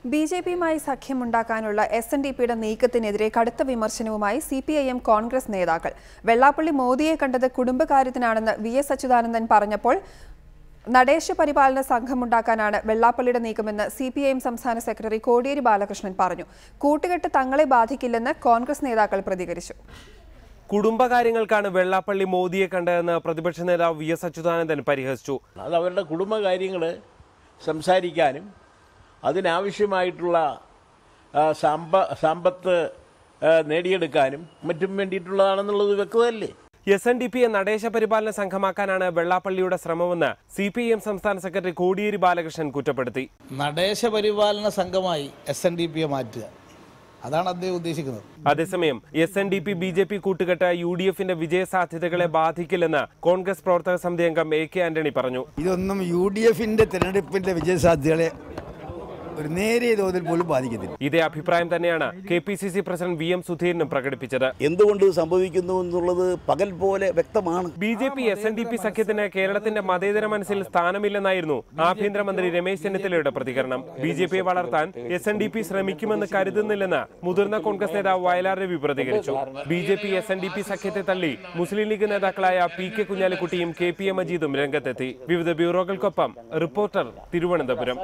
ബിജെപിയുമായി സഖ്യമുണ്ടാക്കാനുള്ള എസ്എൻഡിപിയുടെ നീക്കത്തിനെതിരെ കടുത്ത വിമർശനവുമായി സിപിഐഎം കോൺഗ്രസ് നേതാക്കൾ. വെള്ളാപ്പള്ളി മോദിയെ കണ്ടത് കുടുംബകാര്യത്തിനാണെന്ന് വി.എസ്. അച്യുതാനന്ദൻ പറഞ്ഞപ്പോൾ നടേശ പരിപാലന സംഘമുണ്ടാക്കാനാണ് വെള്ളാപ്പള്ളിയുടെ നീക്കമെന്ന് സിപിഐഎം സംസ്ഥാന സെക്രട്ടറി കോടിയേരി ബാലകൃഷ്ണൻ പറഞ്ഞു. കൂട്ടുകെട്ട് തങ്ങളെ ബാധിക്കില്ലെന്ന് കോൺഗ്രസ് നേതാക്കൾ പ്രതികരിച്ചു. കുടുംബകാര്യങ്ങൾക്കാണ് വെള്ളാപ്പള്ളി മോദിയെ കണ്ടതെന്ന് പ്രതിപക്ഷ നേതാവ് വി.എസ്. അച്യുതാനന്ദൻ പരിഹസിച്ചു. അത് അവരുടെ കുടുംബകാര്യങ്ങൾ സംസാരിക്കാനും അതിനാവശ്യമായിട്ടുള്ള സമ്പത്ത് നേടിയെടുക്കാനും മറ്റും വേണ്ടിയിട്ടുള്ളതാണെന്നുള്ളത് വ്യക്തമല്ലേ. എസ്എൻഡിപിയെ നടേശ പരിപാലന സംഘമാക്കാനാണ് വെള്ളാപ്പള്ളിയുടെ ശ്രമമെന്ന് സിപിഐഎം സംസ്ഥാന സെക്രട്ടറി കോടിയേരി ബാലകൃഷ്ണൻ കുറ്റപ്പെടുത്തി. നടേശ പരിപാലന സംഘമായി എസ്എൻഡിപിയെ മാറ്റുക, അതാണ് അദ്ദേഹം ഉദ്ദേശിക്കുന്നത്. അതേസമയം എസ്എൻഡിപി ബിജെപി കൂട്ടുകെട്ട് യുഡിഎഫിന്റെ വിജയസാധ്യതകളെ ബാധിക്കില്ലെന്ന് കോൺഗ്രസ് പ്രവർത്തക സമിതി അംഗം എ.കെ. ആന്റണി പറഞ്ഞു. ഇതൊന്നും യുഡിഎഫിന്റെ തെരഞ്ഞെടുപ്പിന്റെ വിജയസാധ്യതകളെ ഒരു നേരിയ തോതിൽ പോലും ബാധിക്കത്തില്ല. ഇതേ അഭിപ്രായം തന്നെയാണ് കെപിസിസി പ്രസിഡന്റ് വി.എം. സുധീരനും പ്രകടിപ്പിച്ചത്. എന്തുകൊണ്ട് സംഭവിക്കുന്നു എന്നുള്ളത് പകൽ പോലെ വ്യക്തമാണ്. ബിജെപി എസ്എൻഡിപി സഖ്യത്തിന് കേരളത്തിന്റെ മതേതര മനസ്സിൽ സ്ഥാനമില്ലെന്നായിരുന്നു ആഭ്യന്തരമന്ത്രി രമേശ് ചെന്നിത്തലയുടെ പ്രതികരണം. ബിജെപിയെ വളർത്താൻ എസ്എൻഡിപി ശ്രമിക്കുമെന്ന് കരുതുന്നില്ലെന്ന് മുതിർന്ന കോൺഗ്രസ് നേതാവ് വയലാർ രവി പ്രതികരിച്ചു. ബിജെപി എസ്എൻഡിപി സഖ്യത്തെ തള്ളി മുസ്ലിം ലീഗ് നേതാക്കളായ പി.കെ. കുഞ്ഞാലിക്കുട്ടിയും കെ.പി.എ. മജീദും രംഗത്തെത്തി. വിവിധ ബ്യൂറോകൾക്കൊപ്പം റിപ്പോർട്ടർ, തിരുവനന്തപുരം.